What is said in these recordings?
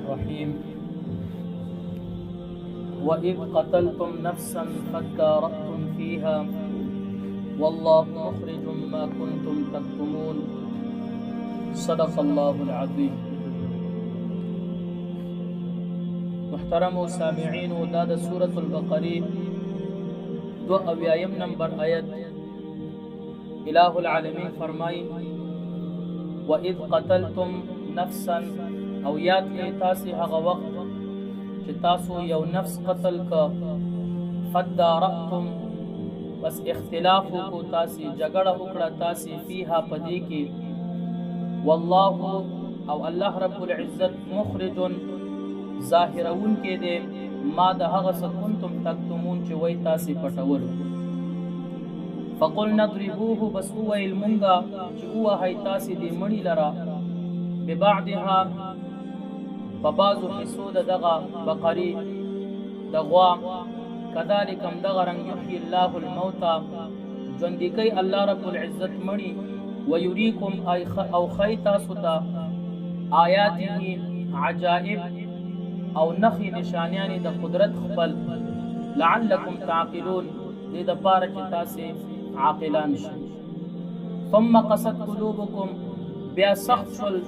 الرحيم وإذ قتلتم نفسا فادارأتم فيها والله مخرج ما كنتم تكتمون صدق الله العظيم. محترم سامعین دا د سورة البقره 2 نمبر آیت الہ العالمین فرمائی وَإِذْ قَتَلْتُمْ نَفْسًا او یاد کړئ تاسې هغه وخت چې تاسو یو نفس قتل کا فدارأتم بس اختلاف وکړو تاسې جګړه وکړه تاسې فيها پدې کې والله او الله رب العزت مخرج ظاهرون کې دې ما د هغه څه کنتم تکتمون چې وای تاسې پټولو فقلنا اضربوه بس وویل مونږه چې ووهئ تاسې دې مړي لره ببعضها فبعضو حصو دغه بقری دغوا كذلك دغه رنگ يحيي الله الموتى ژوندۍ کوي الله رب العزت مړي ويريكم او خيتا ستا آیاته عجائب او نخي نشانیان د قدرت خپل لعلكم تعقلون دې د پاره چې تاسو عاقلان شئ ثم قست قلوبكم بیا سخت شل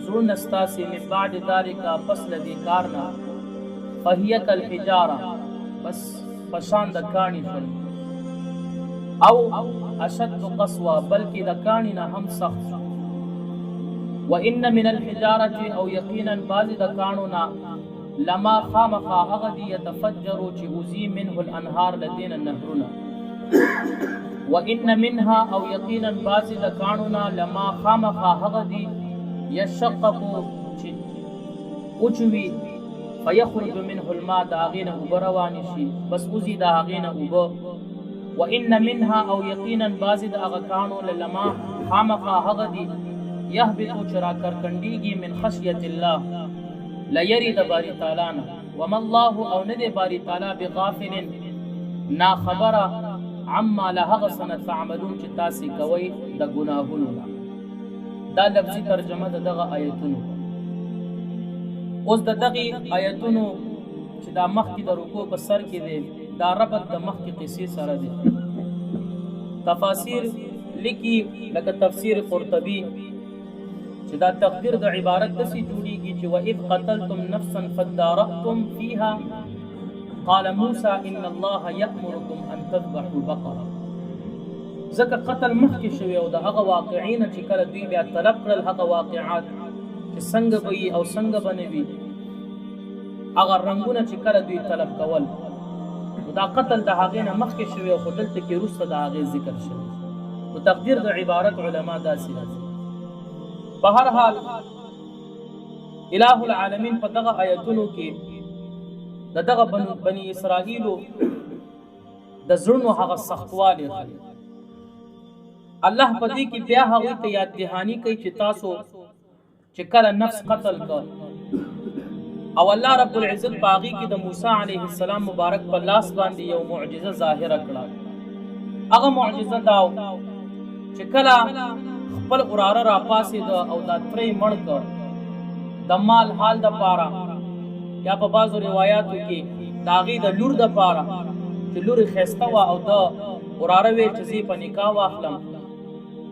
زړونه ستاسې من بعد ذلك پس لدې کارنا فهي كالحجاره بس پشان د کاڼي شل او اشد قسوه بلکې د کاڼي نه هم سخت وان من الحجاره او یقینا بعض د کاڼو نه لما خامخا هغه دي يتفجر چې وزي منه الانهار لدين النهرونه وان منها او یقینا بعض د کاڼو نه لما خامخا هغه دي يشققوا اوچوي فيخرج منه الماء داغين وبروان شي بس وزي داغين وب وان منها او يقينا بعض د اغکانو لما خامخا هغه دي يهبط چرا کرکنديږي من خشيه الله لا يريد باري تعالی وما الله او ندي باري تعالی بغافل نا خبره عما لهغ سنه تعملون چې تاسو کوي د ګناهونو دا لفظي ترجمه دغه آیتونو اوس دغه آیتونو چې دا مخکې د رکوع په سر کې دي دا ربط د مخکې قصې سره دي تفاسیر لیکي لکه تفسیر قرطبي چې دا تقدیر د عبارت دسي جوړیږي چې وَإِذْ قَتَلْتُمْ نَفْسًا فَادَّارَأْتُمْ فِيهَا قَالَ مُوسَى إِنَّ اللَّهَ يَأْمُرُكُمْ أَن تَذْبَحُوا بَقَرَةً ځکه قتل مخکې شوی او د هغه واقعین چې کله دوی بیا طلب کړل هغه واقعات چې څنګه به او څنګه به نه وي هغه رنګونه چې کله دوی طلب کول دا قتل د هغې نه مخکې شوی او خو دلته کې وروسته د هغې ذکر شوی نو تقدیر د عبارت علما داسې راځي په هر حال الہ العالمین په دغه آیتونو کې د دغه بني اسرائیلو د زړونو هغه سختوالی ښيي الله په دې کې بیا هغوی ته یاد دهاني کوي چې تاسو چې کله نفس قتل کړ او الله رب العزت په هغې کې د موسی علیه السلام مبارک په لاس باندې یو معجزه ظاهره کړه هغه معجزه دا چې کله خپل وراره راپاسېده او دا ترې مړ کړ د مال حال د پاره یا په بعضو روایاتو کې د هغې د لور د پاره چې لورې ښایسته وه او د وراره ویل چې زه په نکاح واخلم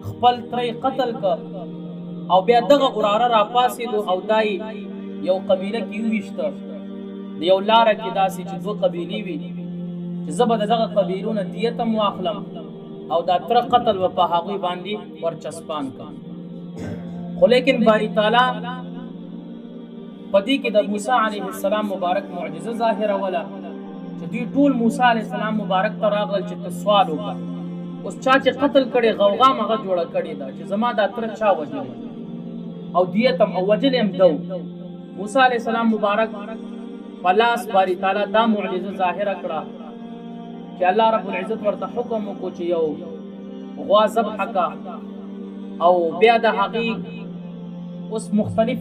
خپل ترې قتل کړ او بیا دغه وراره راپاسېدو او دای یو قبیله کې وویشته د یو لاره کې داسې چې 2 قبیلې وي چې زه به د دغه قبیلو نه دیت هم واخلم او دا تر قتل و په هغوی باندې ورچسپان کړ خو لیکن باری تعالی په دې کې د موسی علیه السلام مبارک معجزه ظاهره وله چې دوی ټول موسی علیه السلام مبارک ته راغلل چې ته سوال وکړه اوس چا چې قتل کړی غوغا هغه جوړه کړې ده چې زما دا تر چا وجلی او دیت هم او وجل هم دو موسی علیه السلام مبارک پلاس باری تعالی دا معجزه ظاهره کړه چې الله رب العزت ورته حکم وکړو چې یو غوا ذبح کا او بیا د هغې اوس مختلف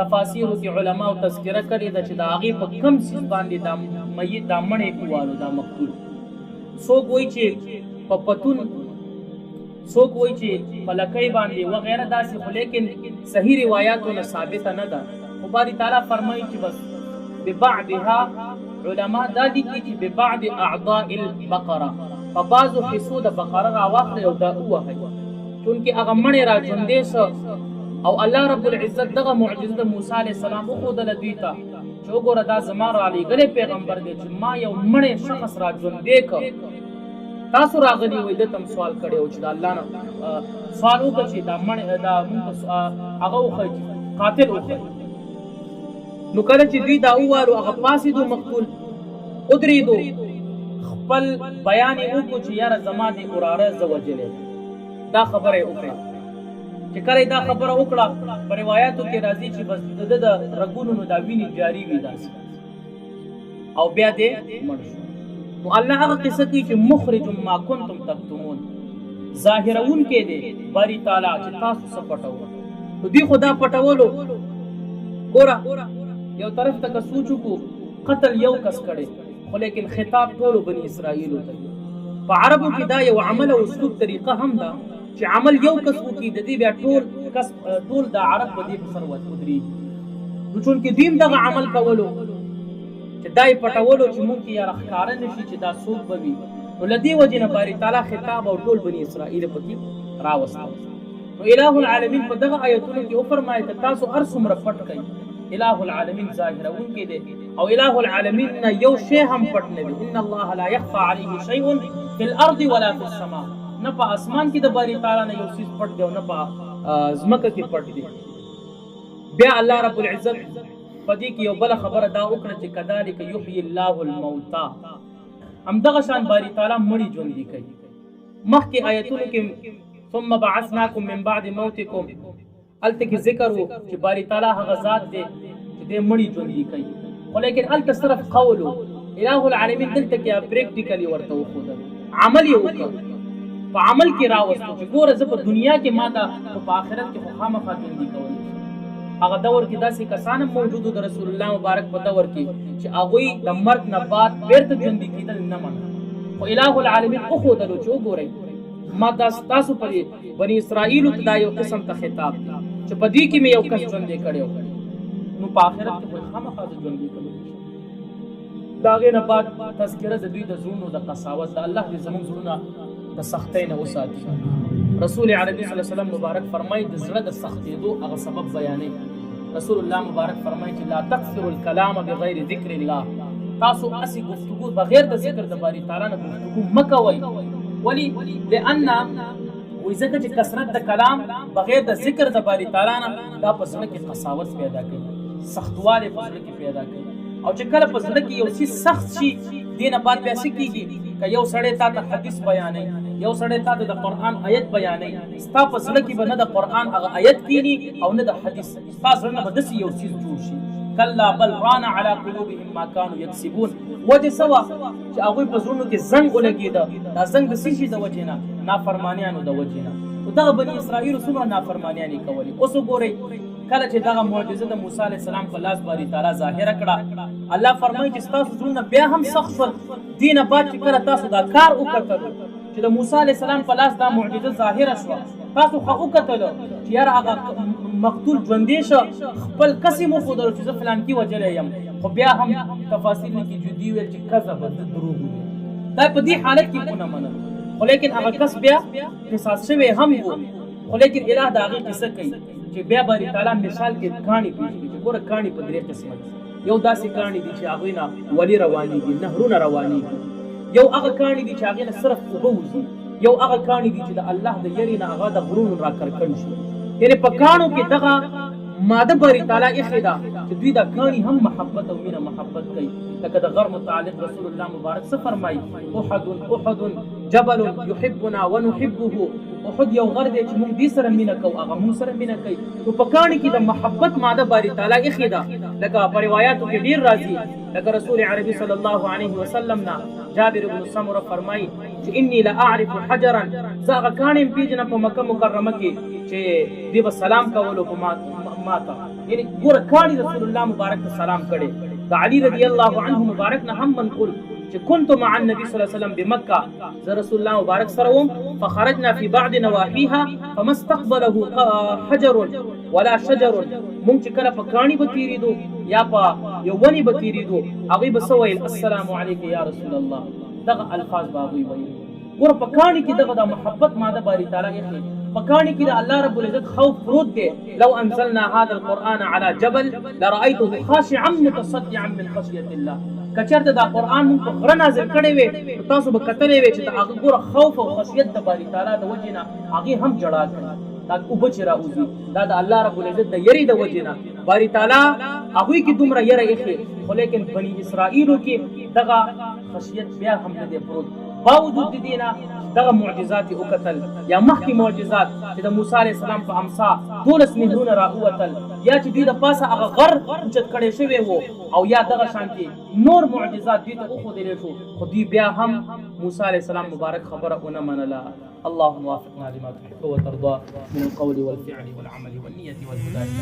تفاسیرو کې علماو تذکره کړې ده چې د هغې په کم څیز باندې دا میت دا مړی ووالو دا مقتول څوک وایي چې په پتون څوک وایي چې په لکۍ باندې وغیره داسې خو لیکن صحیح روایاتونه ثابته نه ده خو باري تعالی فرمایي چې بس ببعضها علما دا دي چې ببعض اعضاء البقره په بعضو حصو د بقره راواخلئ او دا ووهئ چونکې هغه مړی را ژوندی شه او الله رب العزت دغه معجزه د موسی علیه السلام وښودله دوی ته چې وګوره دا زما رالیږلی پیغمبر دی چې ما یو مړی شخص را ژوندی که تاسو راغلي وئ ده ته سوال کړی و چې د الله نه سوال وکړه چې دا مړی دا مونږ هغه وښیي قاتل وښیي نو کله چې دوی دا ووالو هغه پاڅېدو مقتول ودرېدو خپل بیان یې وکړو چې یاره زما دې وراره زه وجلی دا خبره یې وکړه چې کله دا خبره وکړه په روایاتو کې راځي چې بس د د رګونو نو دا وینې جاري وي داسې او بیا دې مړ شو نو الله هغه قصه کوي چې مخرج ما کنتم تکتمون ظاهرونکی دی باری تعالی چې تاسو څه پټوئ نو دوی خو دا پټولو ګوره یو طرف ته که سوچ وکړو قتل یو کس کړی خو لیکن خطاب ټولو بني اسرائیلو ته په عربو کې دا یو عمل او اسلوب طریقه هم ده چې عمل یو کس وکړي د دې بیا ټول د عرب په دې په سر ودرېږي نو چونکې دوی هم دغه عمل کولو چې دا یې پټولو چې موږ کې یاره ښکاره نه شي چې دا څوک به وي نو له دې وجې نه باري تعالی خطاب او ټول بني اسرائیل پکې راوستل نو الہ العالمین په دغه آیتونو کې وفرمایي که تاسو هر څومره پټ کوئ الہ العالمین ظاهرونکی دی او الہ العالمین نه یو شی هم پټ نه دی ان الله لا یخفى علیه شیء فی الارض ولا فی السماء نه په اسمان کې د باري تعالی نه یو څیز پټ دی او نه په ځمکه کې پټ دی بیا الله رب العزت په دې کې یو بله خبره دا وکړه چې کذلک یحیی الله الموتى همدغه شان باري تعالی مړي ژوندي کوي مخکې آیتونو کې ثم بعثناکم من بعد موتکم هلته کې ذکر و چې باري تعالی هغه ذات دی چې دی مړي ژوندي کوي خو لیکن هلته صرف قول و الہ العالمین دلته کې پریکټیکلی ورته وښودل عمل یې وکړ په عمل کې راوستو چې ګوره زه په دنیا کې ما ته په آخرت کې خو خامخا ژوندي کولی هغه دور کې داسې کسان هم موجود د رسول الله مبارک په دور کې چې هغوی د مرګ نه بعد بیرته ژوندي کېدل نه منل خو الہ العالمین وښودلو چې وګورئ ما تاسو په بني اسرائیلو ته دا یو قسم ته خطاب دی چې په دې کې مې یو کس ژوندی کړی نو په آخرت کې خو خامخا زه ژوندي کولی د هغې نه بعد تذکره د دوی د زړونو د قساوت د الله دې زموږ زړونه د سختۍ نه وساتي رسول عربي صلی الله علیه وسلم مبارک فرمایي د زړه د سختېدو هغه سبب بیانوي رسول الله مبارک فرمایي چې لا تکثروا الکلام بغیر ذکر الله تاسو هسې گفتگو بغیر د ذکر د باري تعالی نه گفتگو مه کوئ ولې لأن وایي ځکه چې کثرت د کلام بغیر د ذکر د باري تعالی نه دا په زړه کې قساوت پیدا کوي سختوالی په زړه کې پیدا کوي او چې کله په زړه کې یو څیز سخت شي دې نه بعد بیا څه کېږي که یو سړی تا ته حدیث بیانوي یو سړی تا ته د قرآن آیت بیانوي ستا په زړه کې به نه د قرآن هغه آیت کښېني او نه د حدیث ستا زړه نه به داسې یو څیز جوړ شي کلا بل ران على قلوبهم ما كانوا یکسبون وجه څه وه چې هغوی په زړونو کې زنګ ولګېده دا زنګ د څه شي د وجې نه نافرمانیانو د وجې نه نو دغه بني اسرائیلو څومره نافرمانیانې کولې اوس وګورئ کله چې دغه معجزه د موسی علیه السلام په لاس باري تعالی ظاهره کړه الله فرمایي چې ستاسو زړونه بیا هم سخت شول دې نه بعد چې کله تاسو دا کار وکتلو چې د موسی علیه السلام په لاس دا معجزه ظاهره شوه تاسو خو وکتلو چې یاره هغه مقتول ژوندی شه خپل کس یې وښودلو چې زه فلانکي وجلی یم خو بیا هم تفاصیلو کې جدي ویل چې کذب د دروغ وي دا په دې حالت کې ونه منل خو لیکن هغه کس بیا قصاص شوی هم و خو لیکن الہ د هغې قصه کوي چې بیا باري تعالی مثال کې کاڼي پېښ کړي چې ګوره کاڼي په درې قسمه دي یو داسې کاڼي دي چې هغوی نه ولي روانېږي نهرونه روانېږي یو هغه کاڼي دي چې هغې نه صرف اوبه وځي یو هغه کاڼي دي چې د الله د یرې نه هغه د غرونو راکرکن شي یعنې په کاڼو کې دغه ماده باري تعالی ایښې ده چې دوی دا کاڼي هم محبت او مینه محبت کوي لکه د غر متعلق رسول الله مبارک څه فرمایي احد جبل يحبنا ونحبه احد یو غر دی چې موږ دې سره مینه کوو هغه موږ سره مینه کوي نو په کاڼي کې د محبت ماده باری تعالی ایښې ده لکه په روایاتو کې ډېر راځي لکه رسول عربي صلی الله علیه وسلم نه جابر بن سمره فرمایي چې انی لاعرف حجرا زه هغه کاڼي پیژنم په مکه مکرمه کې چې دوی به سلام کولو په ماته یعنی ګوره کاڼي رسول الله مبارک ته سلام کړی د علي رضی الله عنه مبارک نه هم منقول چې كنت مع النبي صلی الله علیه وسلم بمکه زه رسول الله مبارک سره وم فخرجنا في بعض نواحيها فما استقبله حجر ولا شجر مونږ چې کله په کاڼي به تېرېدو یا په یو ونې به تېرېدو هغوی به څه ویل السلام علیک یا رسول الله دغه الفاظ به هغوی ویل ګوره په کاڼي کې دغه د محبت ماده باری تعالی ایښې په کاڼي کې د الله رب العزت خوف پروت دی لو انزلنا هذا القرآن على جبل لرأيته خاشعا متصدعا من خشیة الله کچرته دا قرآن مونږ په غره نازل کړی وی تاسو به کتلی وی چې د هغه ګوره خوف او خشیت د باری تعالی د وجې نه هغې هم ژړا کوي دا اوبه چې راوځي دا د الله رب العزت د یری د وجې نه باری تعالی هغوی کې دومره یره ایښې خو لیکن بني اسرائیلو کې دغه خشیت بیا هم نه دی پروت باوجود د دې نه دغه معجزات یې وکتل یا مخکې معجزات چې د موسی علیه السلام په امسا 12 نهرونه راووتل یا چې دوی د پاسه هغه غر اوچت کړی شوی و او یا دغه شانتې نور معجزات دوی ته وښودلی شو خو دوی بیا هم موسی علیه السلام مبارک خبره ونه منله اللهم وافقنا لما تحب وترضى من القول والفعل والعمل والنية والهداية